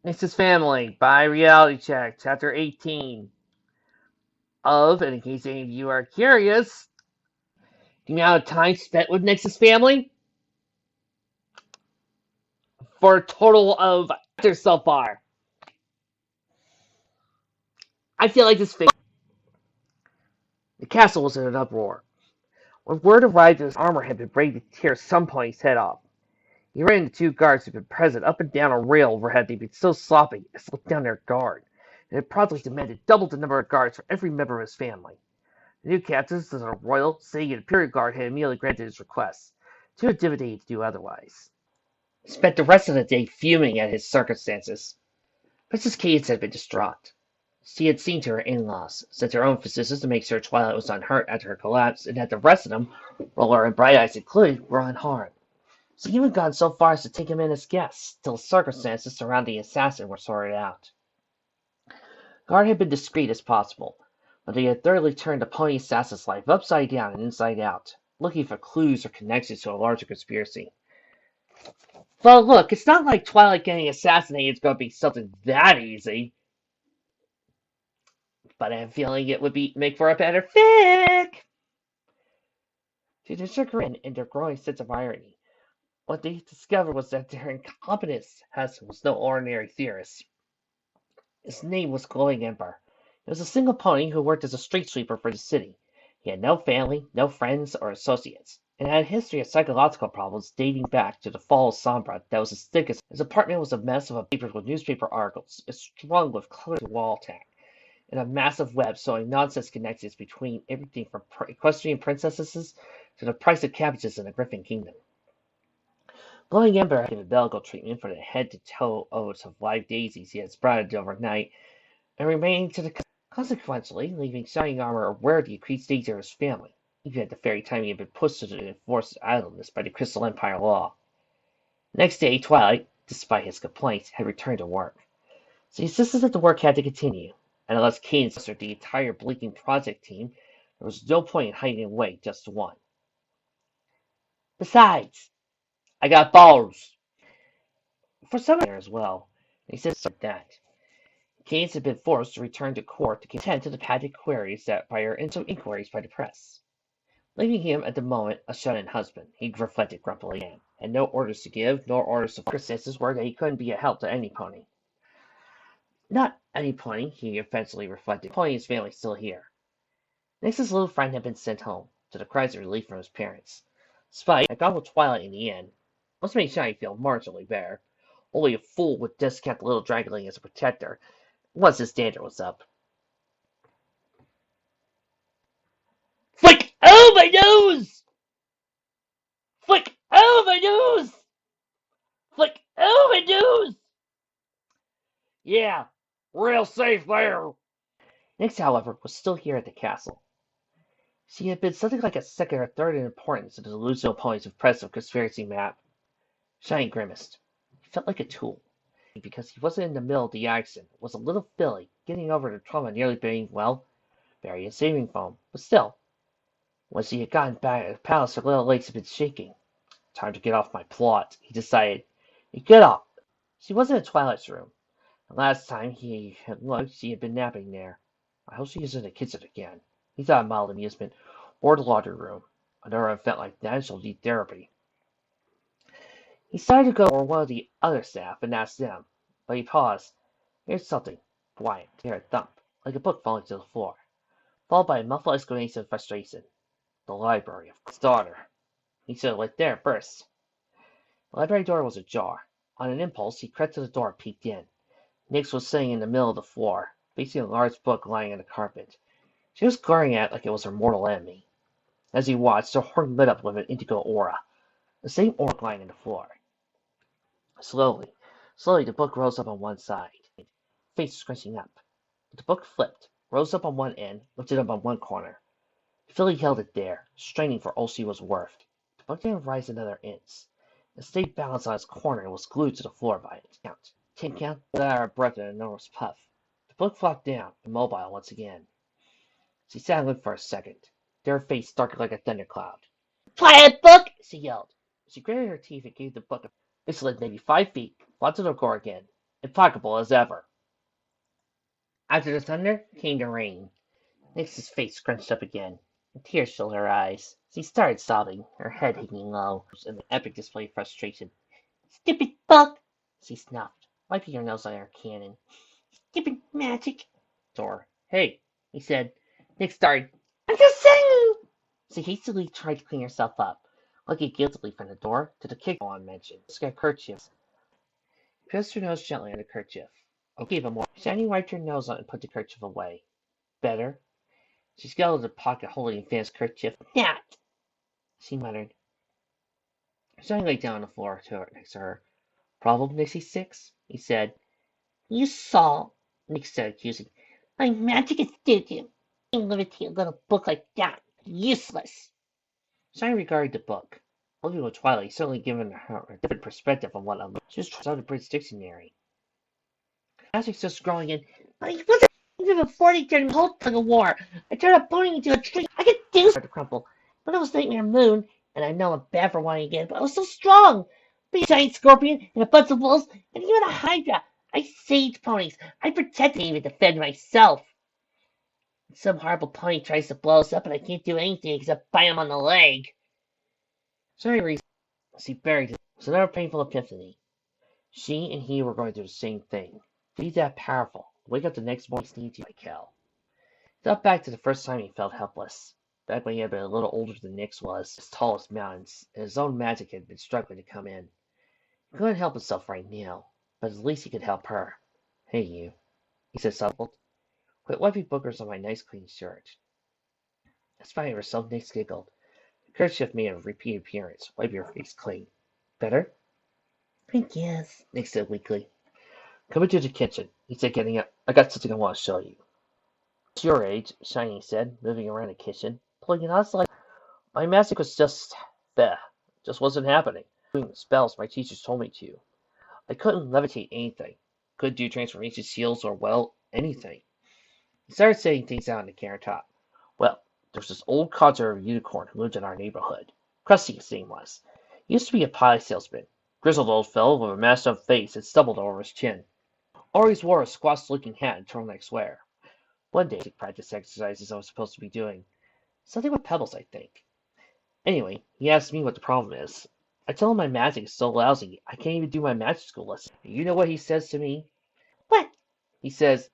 Nix's Family by Reality Check, Chapter 18 and in case any of you are curious, the amount of time spent with Nix's family for a total of chapters so far. I feel like this the castle was in an uproar. When word arrived that his armor had been ready to tear some pony's head off, he ran into two guards who had been present up and down a rail overhead. They'd been so sloppy as to look down their guard, and had promptly demanded double the number of guards for every member of his family. The new captains of the Royal, City, and Imperial Guard had immediately granted his request, too intimidated to do otherwise. He spent the rest of the day fuming at his circumstances. Princess Cadence had been distraught. She had seen to her in-laws, sent her own physicians to make sure Twilight was unhurt after her collapse, and that the rest of them, Roller and Bright Eyes included, were unharmed. She had even gone so far as to take him in as guests, till the circumstances surrounding the assassin were sorted out. Guard had been discreet as possible, but they had thoroughly turned the pony assassin's life upside down and inside out, looking for clues or connections to a larger conspiracy. Well, look, it's not like Twilight getting assassinated is going to be something that easy, but I have a feeling it would make for a better fic. To their chagrin and their growing sense of irony, what they discovered was that their incompetence was no ordinary theorist. His name was Glowing Ember. He was a single pony who worked as a street sweeper for the city. He had no family, no friends or associates, and had a history of psychological problems dating back to the fall of Sombra that was as thick as his apartment was a mess of papers with newspaper articles, strung with clear wall tack, and a massive web showing nonsense connections between everything from equestrian princesses to the price of cabbages in the Griffin Kingdom. Glowing Ember had given medical treatment for the head-to-toe oats of live daisies he had sprouted overnight, and remaining to the consequently leaving Shining Armor aware of the increased danger of his family, even at the very time he had been pushed to the enforced idleness by the Crystal Empire law. Next day, Twilight, despite his complaints, had returned to work. So he insisted that the work had to continue, and unless Cadence mustered the entire Blinking Project team, there was no point in hiding away just one. Besides, I got balls. For some there as well, and he said that. Cadence had been forced to return to court to attend to the pageant queries that by her inquiries by the press. Leaving him at the moment a shut-in husband, he reflected grumpily and had no orders to give, nor orders to circumstances were that he couldn't be a help to any pony. Not any pony, he eventually reflected. The pony and his family still here. Nix's little friend had been sent home, to the cries of relief from his parents. Spite had gone with Twilight in the end. Must make Shiny feel marginally better. Only a fool would discount the little dragling as a protector, once his dander was up. Flick! Oh, my nose! Flick! Oh, my nose! Flick! Oh, my nose! Yeah, real safe there. Nix, however, was still here at the castle. She had been something like a second or third in importance in the delusional pony's impressive conspiracy map. Shiny grimaced. He felt like a tool. Because he wasn't in the middle of the action, was a little filly, getting over the trauma nearly being, well, bury a saving foam. But still, when she had gotten back at the palace, her little legs had been shaking. Time to get off my plot, he decided. He got up. She wasn't in Twilight's room. The last time he had looked, she had been napping there. I hope she is in the kitchen again, he thought in mild amusement, or the laundry room. Another event like that, she'll need therapy. He started to go over one of the other staff and ask them, but he paused. Here's something. Quiet. To hear a thump, like a book falling to the floor, followed by a muffled exclamation of frustration. The library of his daughter. He stood right there first. The library door was ajar. On an impulse, he crept to the door and peeked in. Nix was sitting in the middle of the floor, facing a large book lying on the carpet. She was glaring at it like it was her mortal enemy. As he watched, her horn lit up with an indigo aura, the same aura lying on the floor. Slowly, the book rose up on one side, face scrunching up. The book flipped, rose up on one end, lifted up on one corner. Philly held it there, straining for all she was worth. The book didn't rise another inch. It stayed balanced on its corner and was glued to the floor by its count. Tin count, let out her breath in an enormous puff. The book flopped down, immobile once again. She sat and looked for a second. Then her face darkened like a thundercloud. Quiet, book! She yelled. She gritted her teeth and gave the book a slid maybe 5 feet, flat to the floor again. implacable as ever. After the thunder came the rain. Nix's face scrunched up again, and tears filled her eyes. She started sobbing, her head hanging low, in an epic display of frustration. Stupid book! She snuffed, wiping her nose on her cannon. Stupid magic! Door. Hey, he said. Nick started. I'm just saying! She hastily tried to clean herself up, looking guiltily from the door to the kick on mentioned. Her kerchief. Pressed her nose gently on the kerchief. Okay, but more. Shiny wiped her nose on and put the kerchief away. Better? She scowled at the pocket holding Fan's kerchief. That! She muttered. Shiny lay down on the floor next to her. Problem, Nixie Six? He said. You saw, Nick said, accusing. My magic is stupid. I can't limit to a little book like that. Useless. Shiny regarded the book. Looking with Twilight, certainly given her a different perspective on what she was trying to British dictionary. Magic's just growing in. But he wasn't even before they turned the whole tug of war. I turned a pony into a tree. I could do something to crumple. But it was Nightmare Moon, and I know I'm bad for wanting again, but I was so strong. Be a giant scorpion and a bunch of wolves and even a hydra. I saved ponies. I protected and even defend myself. Some horrible pony tries to blow us up, and I can't do anything except bite him on the leg. Sorry, she buried it. It was another painful epiphany. She and he were going through the same thing. To be that powerful, wake up the next morning sneezing like hell. He thought back to the first time he felt helpless. Back when he had been a little older than Nyx was, as tall as mountains, and his own magic had been struggling to come in. He couldn't help himself right now, but at least he could help her. Hey, you, he said softly. Quit wiping boogers on my nice clean shirt. In spite of herself, Nyx giggled. The kerchief made a repeat appearance. Wipe your face clean. Better? I guess, Nyx said weakly. Come into the kitchen, he said, getting up. I got something I want to show you. It's your age, Shiny said, moving around the kitchen, pulling it out like my magic was just wasn't happening. Doing the spells my teachers told me to. I couldn't levitate anything. Couldn't do transformation seals or, well, anything. He started saying things out on the countertop. Well, there's this old codger of a unicorn who lived in our neighborhood. Krusty, his name was. He used to be a pie salesman. Grizzled old fellow with a mashed up face that stubbled over his chin. Always wore a squashed-looking hat and turtleneck sweater. One day, he practiced exercises I was supposed to be doing. Something with pebbles, I think. Anyway, he asked me what the problem is. I tell him my magic is so lousy, I can't even do my magic school lesson. You know what he says to me? What? He says,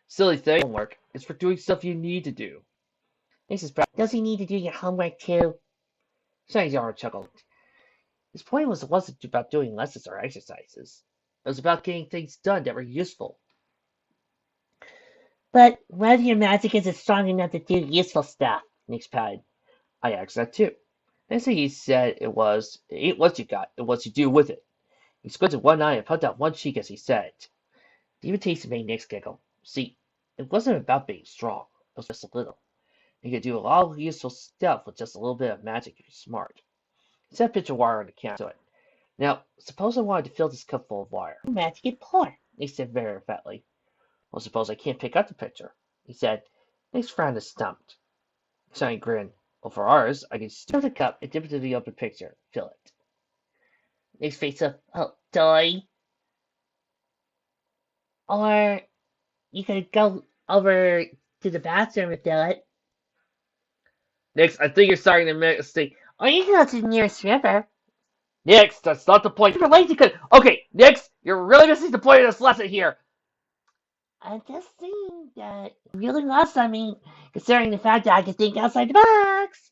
silly thing, homework. It's for doing stuff you need to do. Mrs. Brown, does he need to do your homework too? Shiny's arm chuckled. His point wasn't about doing lessons or exercises. It was about getting things done that were useful. But what if your magic isn't strong enough to do useful stuff? Nyx pouted. I asked that too. Then he said it ain't what you got, it what you do with it. He squinted one eye and puffed out one cheek as he said it. The invitation made Nyx giggle. See, it wasn't about being strong, it was just a little. You could do a lot of useful stuff with just a little bit of magic if you're smart. He set a pitcher of water on the counter to it. Now, suppose I wanted to fill this cup full of water. Magic and pour, Nyx said very emphatically. Well, suppose I can't pick up the pitcher, he said. Nyx frowned and stumped. Shiny grinned. Well, for ours, I can stir the cup and dip it into the open pitcher. Fill it. Nyx face up. Oh, die. Or you could go over to the bathroom and fill it. Nyx, I think you're starting to make a mistake. Or you can go to the nearest river. Nyx, that's not the point. Okay, Nyx, you're really missing the point of this lesson here. I'm just saying that you really lost on me, considering the fact that I can think outside the box.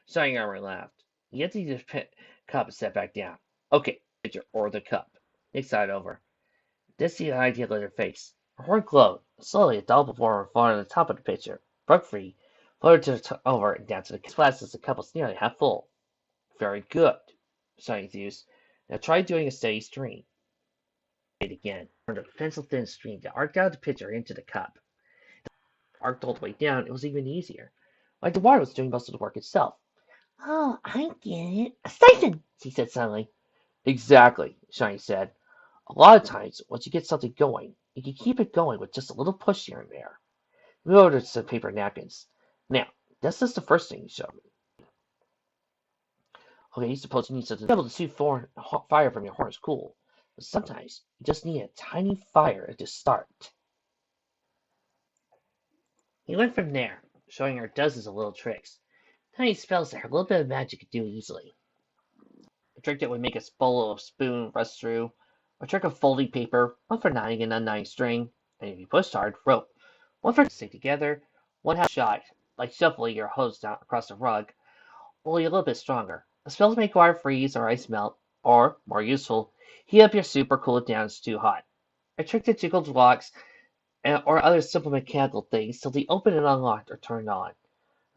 Shining Armor laughed. He emptied his cup and sat back down. Okay, pitcher or the cup. Nyx sighed over. This the idea lit her face. Her horn glowed. Slowly, a double form falling on the top of the pitcher. Broke free, floated over and down to the glass as the cup was nearly half full. Very good, Shiny enthused. Now try doing a steady stream. It again. Formed a pencil-thin stream that arced out of the pitcher into the cup. Arced all the way down, it was even easier. Like the water was doing most of the work itself. Oh, I get it. A siphon, she said suddenly. Exactly, Shiny said. A lot of times, once you get something going, you can keep it going with just a little push here and there. We ordered some paper napkins. Now, that's just the first thing you showed me. Okay, suppose you need something to be able to shoot fire from your horn's cool. But sometimes you just need a tiny fire to start. He went from there, showing her dozens of little tricks, tiny spells that her little bit of magic could do easily. A trick that would make a bowl of spoon rust through, a trick of folding paper, one for knotting and untying string, and if you pushed hard, rope, one for stick together, one half shot, like shuffling your hose down across a rug, only a little bit stronger. A spell to make water freeze or ice melt, or, more useful, heat up your soup or cool it down if it's too hot. A trick that jiggled locks or other simple mechanical things till they opened and unlocked or turned on.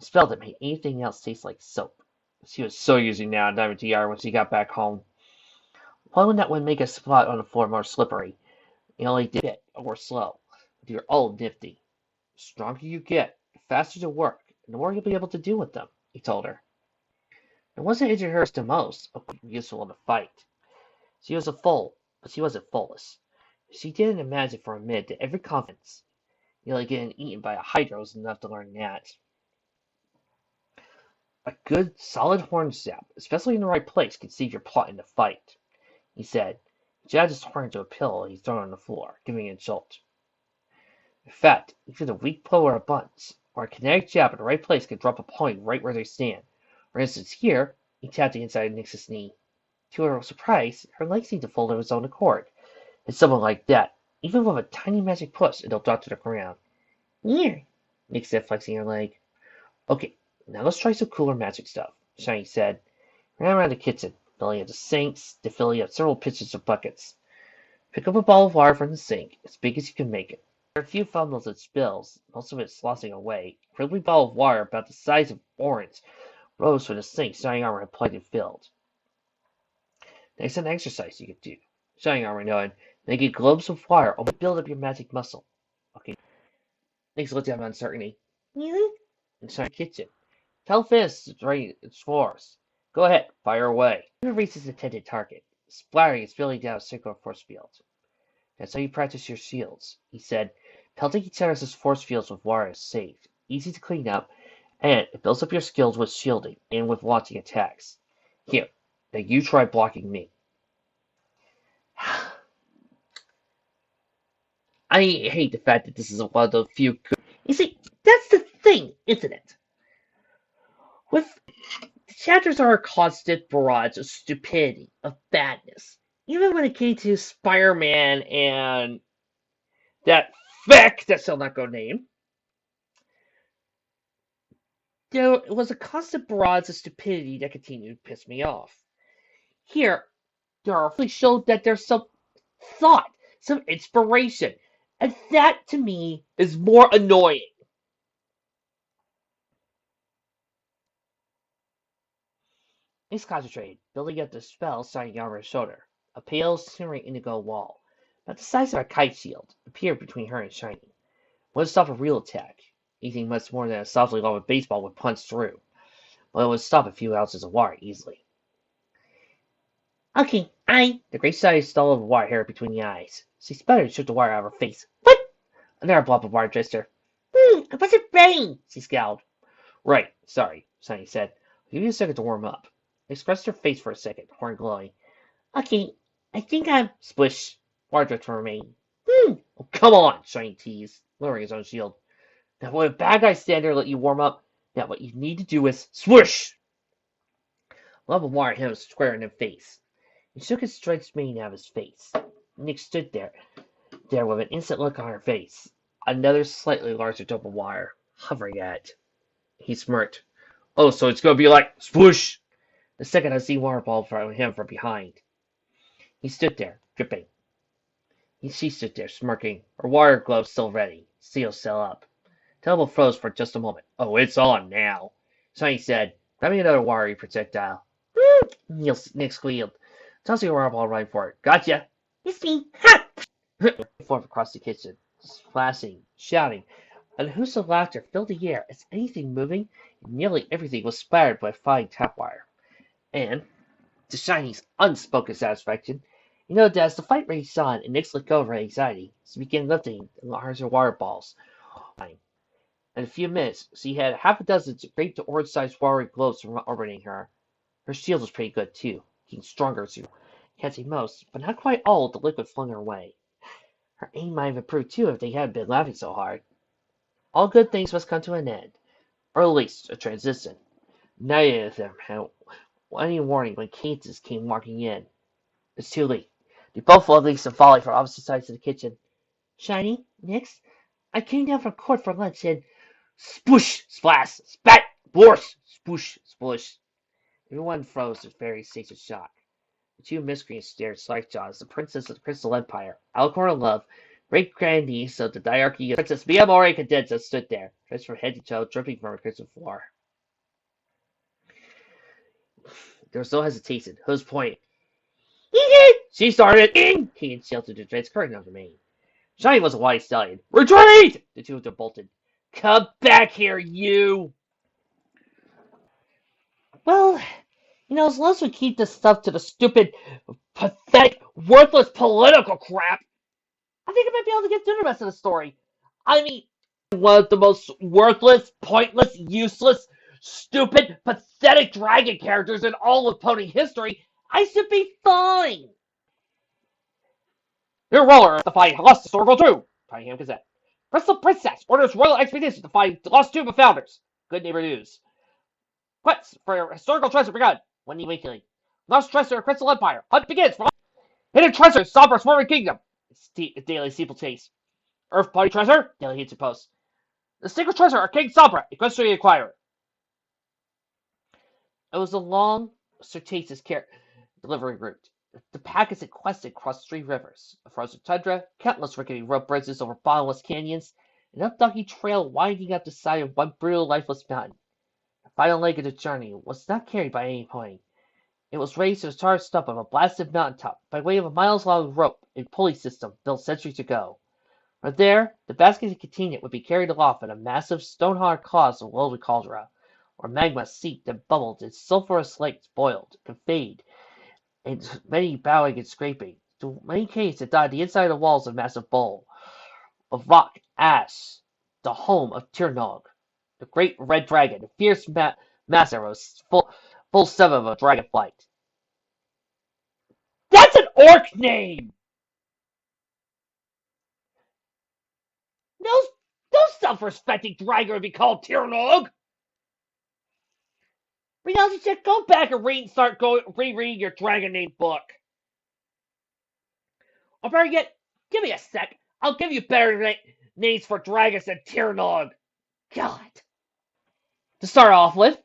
A spell that made anything else taste like soap. She was so using now Diamond TR when she got back home. One that would make a spot on the floor more slippery. You only did it or slow. But you're all nifty. The stronger you get, the faster to work, and the more you'll be able to do with them, he told her. It wasn't injured hers the most, useful in the fight. She was a fool, but she wasn't soulless. She didn't imagine for a minute that every confidence, nearly getting eaten by a hydra, was enough to learn that. A good, solid horn zap, especially in the right place, can save your plot in the fight, he said. He jabbed his horn into a pillow he threw on the floor, giving it a jolt. In fact, even a weak blow or a bunt, or a kinetic jab in the right place can drop a point right where they stand. For instance, here, he tapped the inside of Nix's knee. To her surprise, her leg seemed to fold of its own accord. It's something like that. Even with a tiny magic push, it'll drop to the ground. Here, Nix said, flexing her leg. Okay, now let's try some cooler magic stuff, Shiny said. He ran around the kitchen, filling up the sinks, to filling up several pitchers of buckets. Pick up a ball of water from the sink, as big as you can make it. There are a few fumbles and spills, most of it sloshing away. A crinkly ball of water about the size of orange rose from the sink Shining Armor had plugged and filled. Next, an exercise you could do. Shining Armor nodded. Making globes of water only build up your magic muscle. Okay. Nix looked at him in uncertainty. Really? Inside the kitchen. Tell Fizz to drain its force. Go ahead, fire away. He reaches his intended target, splattering and spilling down a circular force field. That's how you practice your shields, he said. Pelting each other's force fields with water is safe, easy to clean up, and it builds up your skills with shielding and with launching attacks. Here, now you try blocking me. I hate the fact that this is one of the few. You see, that's the thing, isn't it? With the chapters are a constant barrage of stupidity, of badness. Even when it came to Spider-Man and that feck that shall not go name, there was a constant barrage of stupidity that continued to piss me off. Here, there are really showed that there's some thought, some inspiration, and that to me is more annoying. He's concentrated, building up the spell shining over his shoulder. A pale, shimmering indigo wall, about the size of a kite shield, appeared between her and Shiny. Wouldn't stop a real attack. Anything much more than a softly lobbed baseball would punch through. But it would stop a few ounces of water easily. Okay, The great size stole of wire hair between the eyes. She sputtered and shook the wire out of her face. What? Another blob of water just her. I wasn't ready, she scowled. Right, sorry, Shiny said. I'll give you a second to warm up. Expressed her face for a second, horn glowing. Okay, I think I'm... Splish. Water dripped from her mane. Oh, come on, Shiny teased, lowering his own shield. Now, when a bad guy stand there and let you warm up, now what you need to do is... Swoosh! Love of water hit him square in the face. He shook his stretched mane out of his face. Nick stood there with an instant look on her face. Another slightly larger drop of wire, hovering at it. He smirked. Oh, so it's gonna be like... Swoosh! The second I see water ball from him from behind. He stood there, dripping. She stood there, smirking, her water glove still ready, seal still up. Terrible froze for just a moment. Oh, it's on now, Shiny said, grabbing another wiry projectile. Nick squealed, tossing a water ball right for it. Gotcha! It's me! Ha! Forth across the kitchen, splashing, shouting, and a hoot of laughter filled the air as anything moving, and nearly everything was splattered by flying tap wire. And, to Shiny's unspoken satisfaction, he noted that as the fight raged on and Nix let go of her anxiety, she began lifting and larger water balls. In a few minutes, she had half a dozen great orange-sized watery globes orbiting her. Her shield was pretty good, too, getting stronger as she catching most, but not quite all, of the liquid flung her way. Her aim might have improved too if they hadn't been laughing so hard. All good things must come to an end, or at least a transition. Neither of them had any warning when Kansas came walking in. It's too late. They both leaped and volleyed from opposite sides of the kitchen. Shiny, Nix, I came down from court for lunch and sploosh, splash, spat, blorsh, sploosh, splush. Everyone froze in very state of shock. The two miscreants stared slack-jawed as the princess of the Crystal Empire, Alcor of Love, great grandniece of the diarchy of Princess Mia Mori Cadenza, stood there, dressed from head to toe, dripping from her kitchen floor. There was no hesitation. Whose point? She started in! He shouted to transparent on the main. Shiny was a white stallion. Retreat! The two of them bolted. Come back here, you! Well, as long as we keep this stuff to the stupid, pathetic, worthless political crap, I think I might be able to get through the rest of the story. I mean, one of the most worthless, pointless, useless, stupid, pathetic dragon characters in all of pony history, I should be fine. Your roller to find lost historical truth. Tiny Gazette. Crystal Princess orders royal expedition to find lost tomb of founders. Good neighbor news. Quest for historical treasure begun. Wendy Weekly. Lost treasure of Crystal Empire. Hunt begins for hidden treasure. Somber swarming kingdom. Daily steeplechase. Earth party treasure. Daily hits and post. The secret treasure of King Sombra. Equestrian Inquirer. It was a long, circassian delivery route. The packets had quested across 3 rivers, a frozen tundra, countless rickety rope bridges over bottomless canyons, an up-doggy trail winding up the side of one brutal, lifeless mountain. The final leg of the journey was not carried by any pony. It was raised to the charred stump of a blasted mountaintop by way of a miles-long rope and pulley system built centuries ago. From there, the basket that contained it would be carried aloft in a massive, stone-hard claws of molten caldera, where magma seeped and bubbled and sulphurous lakes boiled, conveyed, and many bowing and scraping, to many caves that dotted the inside of the walls of a massive bowl of rock ash, the home of Tirnog, the great red dragon, the fierce master of full 7 of a dragon flight. That's an orc name! No self-respecting dragon would be called Tirnog! Reality check, go back and start rereading your dragon name book. Or better yet, give me a sec. I'll give you better names for dragons than Tirnog. God. To start off with,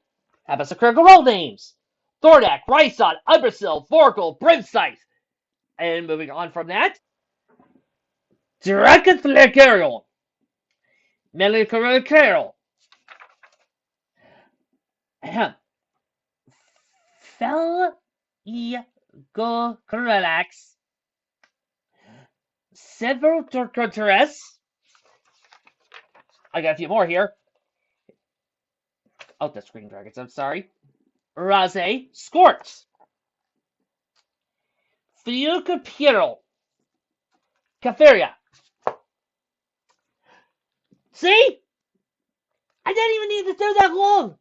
how about some critical role names? Thordak, Rhysod, Umbrasil, Vorgel, Brimscythe. And moving on from that, Dragonfleckerial, Melicarial, Felgocrelax, Several Turcoteres. I got a few more here. Oh, that's green dragons, I'm sorry. Raze, Scorch, Fiucapiero, Caferia. See? I didn't even need to do that long.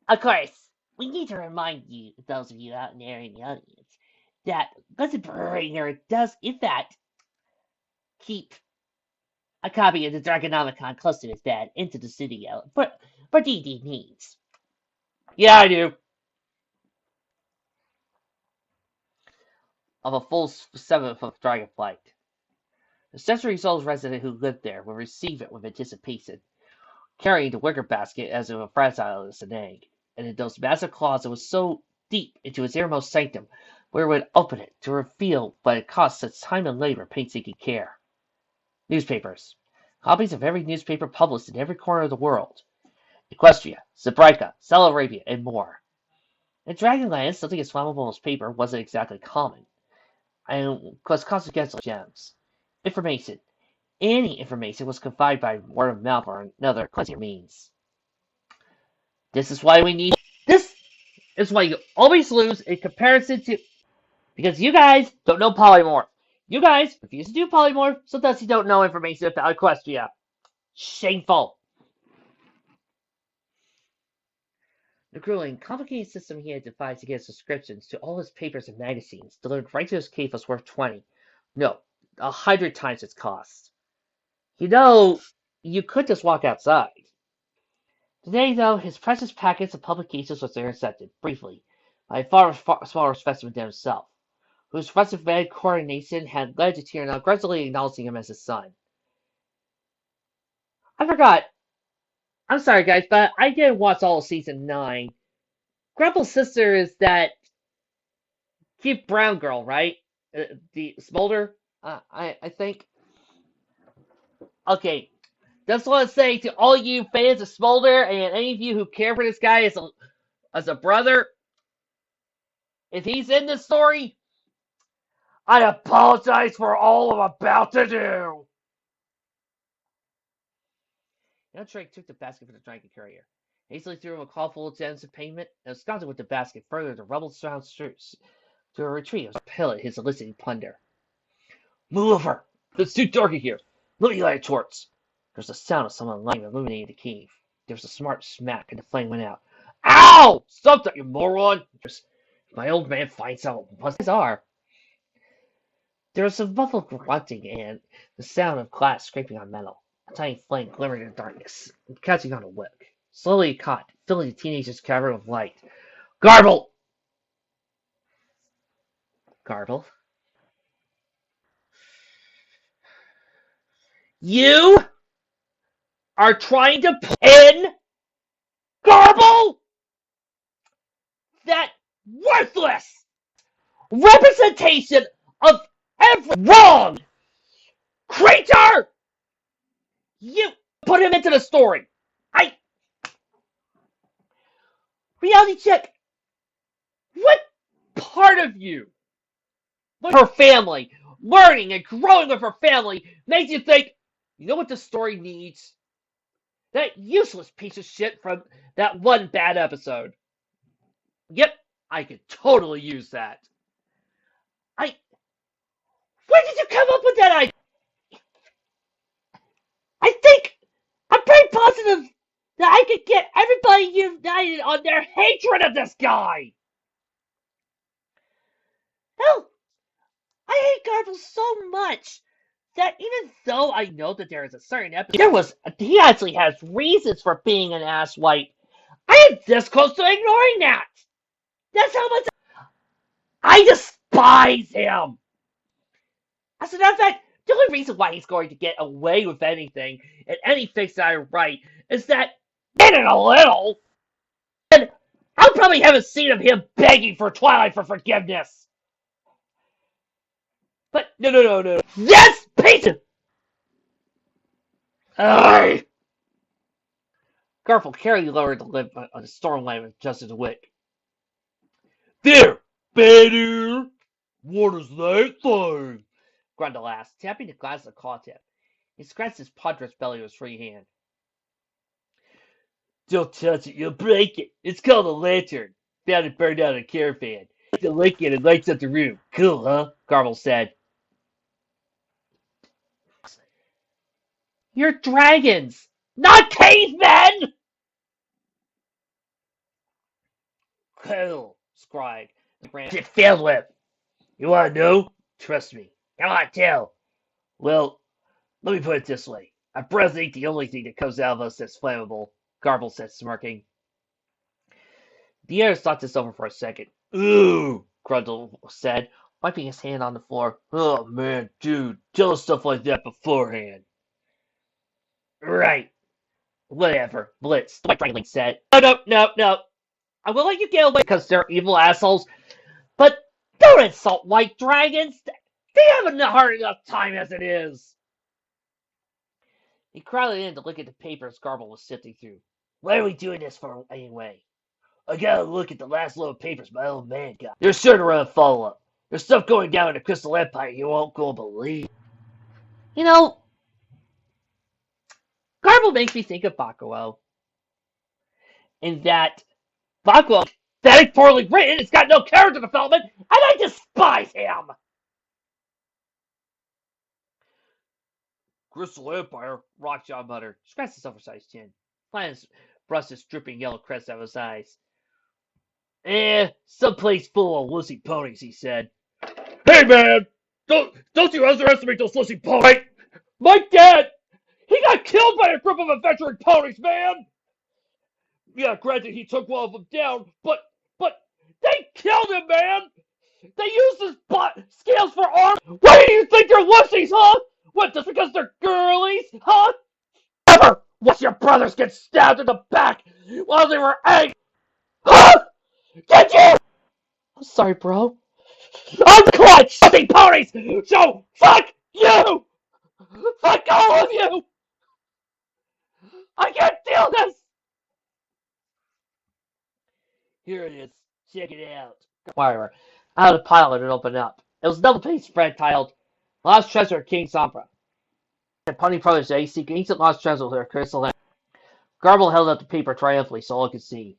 Of course, we need to remind you, those of you out there in the audience, that Blessed Bringer does, in fact, keep a copy of the Dragonomicon close to his bed into the studio for D&D needs. Yeah, I do. Of a full 7th of Dragonflight. The centuries-old resident who lived there would receive it with anticipation, carrying the wicker basket as if a fragile as an egg, and in those massive claws it was so deep into its innermost sanctum where it would open it to reveal what it cost such time and labor, painstaking care. Newspapers. Copies of every newspaper published in every corner of the world. Equestria, Zabrica, Salarabia, and more. In Dragonland, something as flammable as paper wasn't exactly common, and was consequential gems. Information. Any information was conveyed by word of mouth or another clumsier means. This is why you always lose in comparison to, because you guys don't know polymorph. You guys refuse to do polymorph, so thus you don't know information about Equestria. Shameful. The grueling, complicated system he had devised to get subscriptions to all his papers and magazines delivered right to his cave was worth 20. No, 100 times its cost. You know, you could just walk outside. Today, though, his precious packets of publications was intercepted, briefly, by a far smaller specimen than himself, whose impressive red coronation had led to Tierna gradually acknowledging him as his son. I forgot. I'm sorry, guys, but I didn't watch all of season 9. Grapple's sister is that cute brown girl, right? The Smolder, I think. Okay, just want to say to all you fans of Smolder and any of you who care for this guy as a brother, if he's in this story, I apologize for all I'm about to do. Now Drake took the basket from the dragon carrier, hastily threw him a call full of gems of payment, and absconded with the basket further to rubble surround streets to a retreat of pilot his eliciting plunder. Move over! It's too dark in here. Let me light a torch. There was the sound of someone lighting illuminating the cave. There was a smart smack, and the flame went out. Ow! Stop that, you moron! If my old man finds out what these are. There was some muffled grunting and the sound of glass scraping on metal. A tiny flame glimmered in the darkness, catching on a wick. Slowly it caught, filling the teenager's cavern with light. Garble! Garble? You are trying to pin Garble? That worthless representation of every wrong creature! You put him into the story. Reality check. What part of you, with her family, learning and growing with her family, makes you think, you know what the story needs? That useless piece of shit from that one bad episode. Yep, I could totally use that. I. Where did you come up with that idea? I think I'm pretty positive that I could get everybody united on their hatred of this guy. Hell, I hate Garble so much that even though I know that there is a certain episode he actually has reasons for being an asswipe, I am this close to ignoring that. That's how much I despise him. As a matter of fact, the only reason why he's going to get away with anything and any fix that I write is that, in it a little, and I'll probably have a scene of him begging for Twilight for forgiveness. But no. Yes, Peter! Ugh! Garble carefully lowered the lid on the storm lamp and adjusted the wick. There, better. What is that thing? Grundle asked, tapping the glass of the claw tip. He scratched his ponderous belly with his free hand. Don't touch it, you'll break it. It's called a lantern. Found it burned out in a caravan. The lick it and lights up the room. Cool, huh? Garble said. You're dragons, not cavemen! Cool, Scrag. It filled with. You want to know? Trust me. Come on, tell. Well, let me put it this way. A breath ain't the only thing that comes out of us that's flammable, Garble said, smirking. The others thought this over for a second. Ooh, Grundle said, wiping his hand on the floor. Oh, man, dude, tell us stuff like that beforehand. Right. Whatever, Blitz, the White Dragon said. No. I will let you get away because they're evil assholes, but don't insult white dragons. They have a hard enough time as it is. He crowded in to look at the papers Garble was sifting through. What are we doing this for anyway? I gotta look at the last load of papers my old man got. They're sure to run a follow-up. There's stuff going down in the Crystal Empire you won't go believe. You know, Garble makes me think of Bakuo. In that Bakuo is very poorly written, it's got no character development, and I despise him! Crystal Empire, Rockjaw muttered, scratched his oversized chin. Flans brushed his dripping yellow crest out of his eyes. Someplace full of wussy ponies, he said. Hey man, don't you underestimate those wussy ponies. My dad, he got killed by a group of adventuring ponies, man! Yeah, granted he took one of them down, but they killed him, man! They used his scales for armor! Why do you think they're wussies, huh? What, just because they're girlies, huh? Ever watch your brothers get stabbed in the back while they were angry? Huh? Did you? I'm sorry, bro. I'm clutch fucking ponies! So fuck you! Fuck all of you! I can't deal this! Here it is. Check it out. Whatever. Out of the pile it opened up. It was a double-page spread titled Lost Treasure of King Sombra. And Pony Protege seek ancient lost treasure with their crystal land. Garble held up the paper triumphantly so all could see.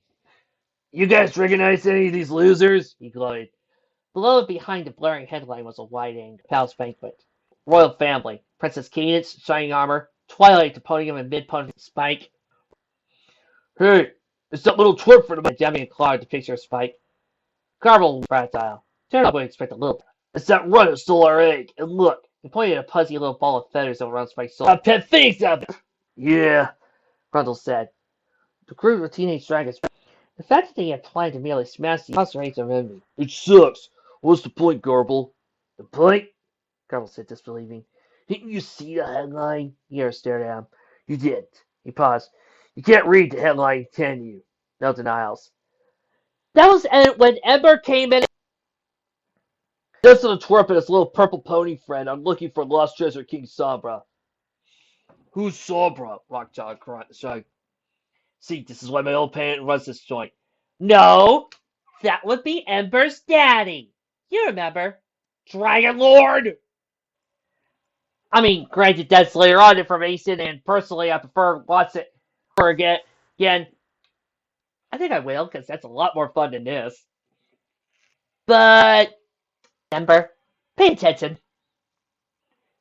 You guys recognize any of these losers? He gloated. Below and behind the blaring headline was a wide-angle palace banquet. Royal family. Princess Cadence, shining armor. Twilight to Podium and mid-pony Spike. Hey, it's that little twerp for the jamming a claw to picture of Spike. Garble fragile. Turned out would expect a little. It's that run who stole our egg. And look, he pointed a puzzy little ball of feathers around Spike's soul. A pet things out there. Yeah, Grundle said. The crew of teenage dragons. The fact that they had planned to merely smash the rates of enemy. It sucks. What's the point, Garble? The point? Garble said, disbelieving. Didn't you see the headline? Yara stared at him. You didn't. He paused. You can't read the headline, can you? No denials. That was when Ember came in. This is a twerp and his little purple pony friend. I'm looking for lost treasure King Sombra. Who's Sombra? Rockjaw cried. See, this is why my old parent runs this joint. No, that would be Ember's daddy. You remember. Dragon Lord! I mean, granted, that's later on information, and personally, I prefer Watson again. I think I will, because that's a lot more fun than this. But, Ember, pay attention.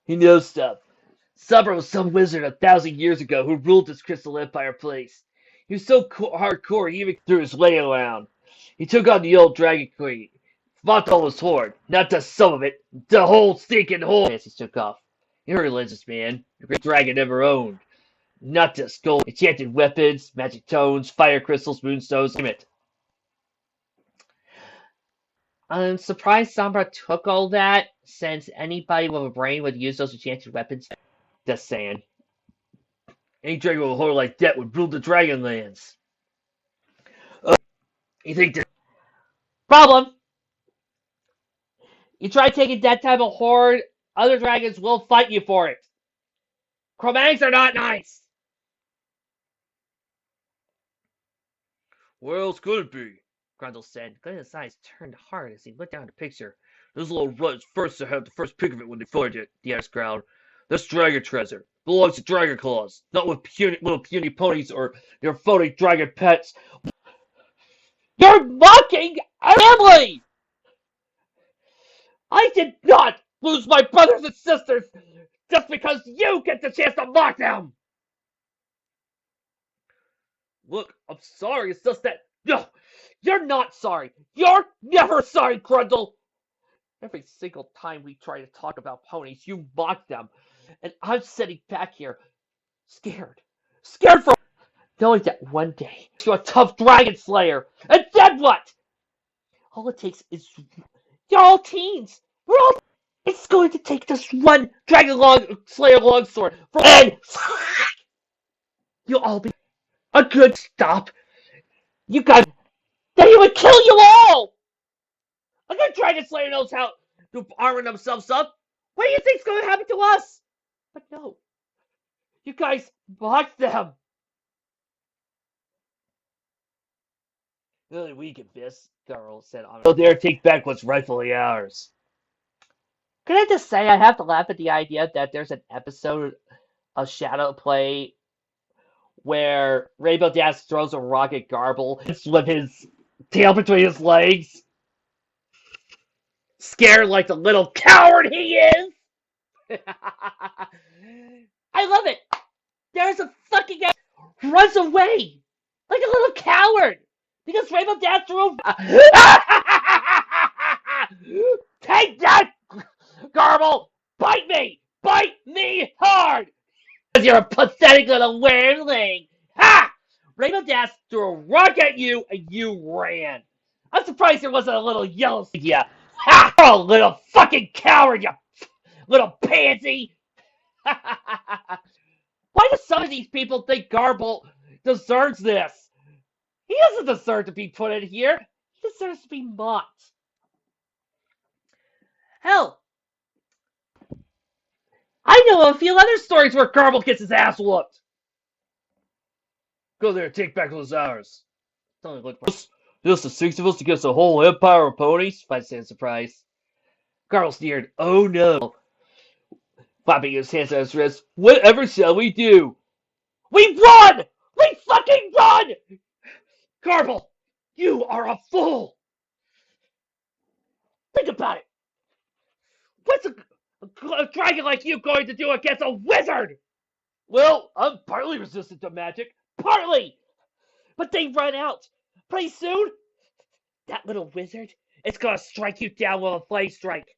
He knows stuff. Sombra was some wizard 1,000 years ago who ruled this Crystal Empire place. He was so hardcore he even threw his way around. He took on the old Dragon Queen, fought all his horde, not just some of it, the whole stinking horde. As he took off. You're a religious man, the great dragon ever owned. Not just gold, enchanted weapons, magic tones, fire crystals, moonstones, name it. I'm surprised Sombra took all that, since anybody with a brain would use those enchanted weapons. Just saying. Any dragon with a horde like that would rule the Dragonlands. You think that problem? You try taking that type of horde, other dragons will fight you for it. Chromatics are not nice. Where else could it be? Grundle said. Glenda's eyes turned hard as he looked down at the picture. Those little runs first to have the first pick of it when they find it, the ass growled. This dragon treasure belongs to Dragon Claws, not with little puny ponies or their phony dragon pets. You're mocking our family! I did not lose my brothers and sisters just because you get the chance to mock them! Look, I'm sorry, it's just that... No, you're not sorry! You're never sorry, Grundle! Every single time we try to talk about ponies, you mock them. And I'm sitting back here, scared. Scared for knowing that one day you're a tough dragon slayer. And then what? All it takes is... You're all teens. We're all... It's going to take just one dragon slayer longsword for... And... You'll all be... A good stop. You guys... Then he would kill you all! A good dragon slayer knows how to armor themselves up. What do you think's going to happen to us? But no. You guys mocked them. Really weak at this, Garble said honestly. So dare take back what's rightfully ours. Can I just say I have to laugh at the idea that there's an episode of Shadow Play where Rainbow Dash throws a rock at Garble with his tail between his legs. Scared like the little coward he is! I love it! There's a fucking guy who runs away! Like a little coward! Because Rainbow Dad threw a... Take that, Garble! Bite me! Bite me hard! Because you're a pathetic little weirdling! Ha! Rainbow Dash threw a rock at you and you ran. I'm surprised there wasn't a little yellow idea. Ha! You're a little fucking coward, you little pansy! Why do some of these people think Garble deserves this? He doesn't deserve to be put in here. He deserves to be mocked. Hell, I know of a few other stories where Garble gets his ass whooped. Go there, take back those hours. Just the six of us against a whole empire of ponies? Fight said in surprise. Garble sneered. Oh no. Flapping his hands on his wrist. Whatever shall we do? We run! We fucking run! Garble, you are a fool! Think about it. What's a dragon like you going to do against a wizard? Well, I'm partly resistant to magic. Partly! But they run out. Pretty soon, that little wizard is gonna strike you down with a flame strike.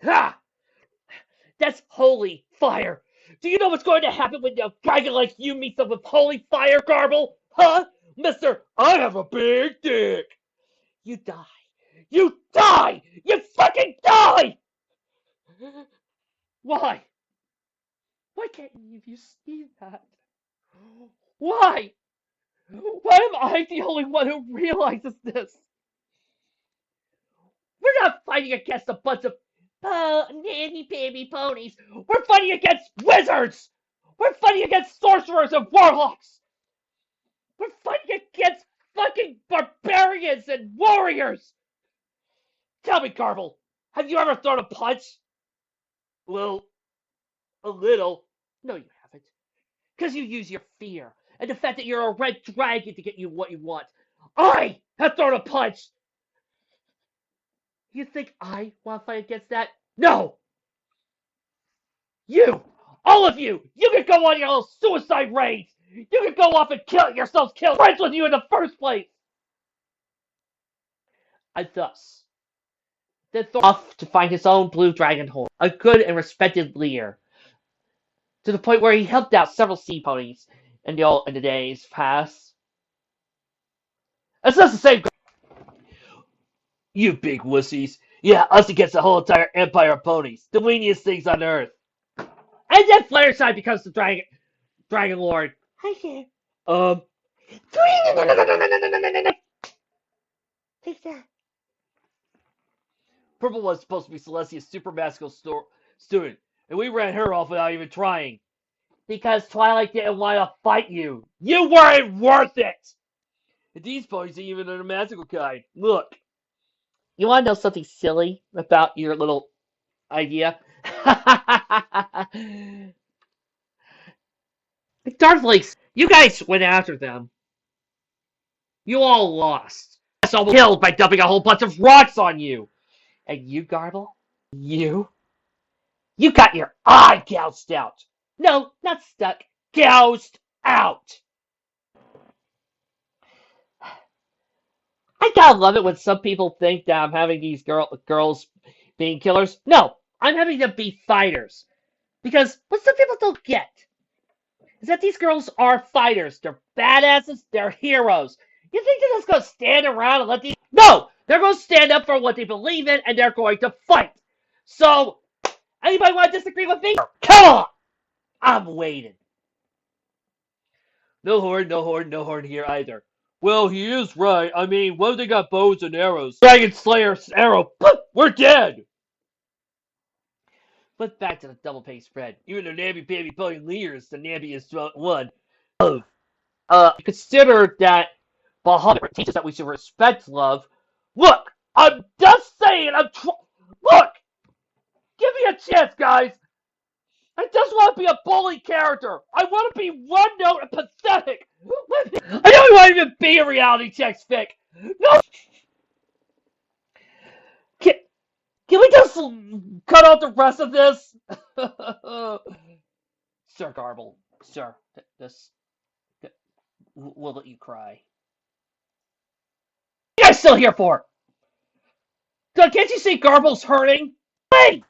Ha! That's holy fire. Do you know what's going to happen when a dragon like you meets up with holy fire, Garble? Huh? Mister, I have a big dick. You die. You die! You fucking die! Why? Why can't any of you see that? Why? Why am I the only one who realizes this? We're not fighting against a bunch of nanny-baby ponies. We're fighting against wizards! We're fighting against sorcerers and warlocks! We're fighting against fucking barbarians and warriors! Tell me, Garble, have you ever thrown a punch? Well, a little. No, you haven't. Because you use your fear and the fact that you're a red dragon to get you what you want. I have thrown a punch! You think I want to fight against that? No! You! All of you! You can go on your little suicide raids! You can go off and kill yourselves, kill friends with you in the first place! And thus, then Thor off to find his own blue dragon horn, a good and respected leader, to the point where he helped out several sea ponies in the days past. It's just the same. You big wussies. Yeah, us against the whole entire empire of ponies. The weeniest things on earth. And then Fluttershy becomes the Dragon Lord. Hi there. Take that. Purple was supposed to be Celestia's super masculine student, and we ran her off without even trying. Because Twilight didn't want to fight you. You weren't worth it! And these ponies ain't even in a magical kind. Look. You want to know something silly about your little idea? Darth Lakes, you guys went after them. You all lost. Almost killed by dumping a whole bunch of rocks on you. And you, Garble? You got your eye gouged out. No, not stuck. Gouged out. I gotta love it when some people think that I'm having these girls being killers. No, I'm having them be fighters. Because what some people don't get is that these girls are fighters. They're badasses. They're heroes. You think they're just gonna stand around and let these... No! They're gonna stand up for what they believe in, and they're going to fight. So, anybody want to disagree with me? Come on! I'm waiting. No horn, no horn, no horn here either. Well, he is right. I mean, what if they got bows and arrows? Dragon Slayer's arrow. We're dead! But back to the double pay spread. Even though Namby Baby Pony leaders, the Nambiest one. Consider that Bahamut teaches that we should respect love. Look, I'm just saying, look! Give me a chance, guys! I just want to be a bully character! I want to be one note and pathetic! I don't want to even be a reality check fic! No! Can we just cut out the rest of this? Sir Garble, sir, we'll let you cry. still here for? Can't you see Garble's hurting? Hey!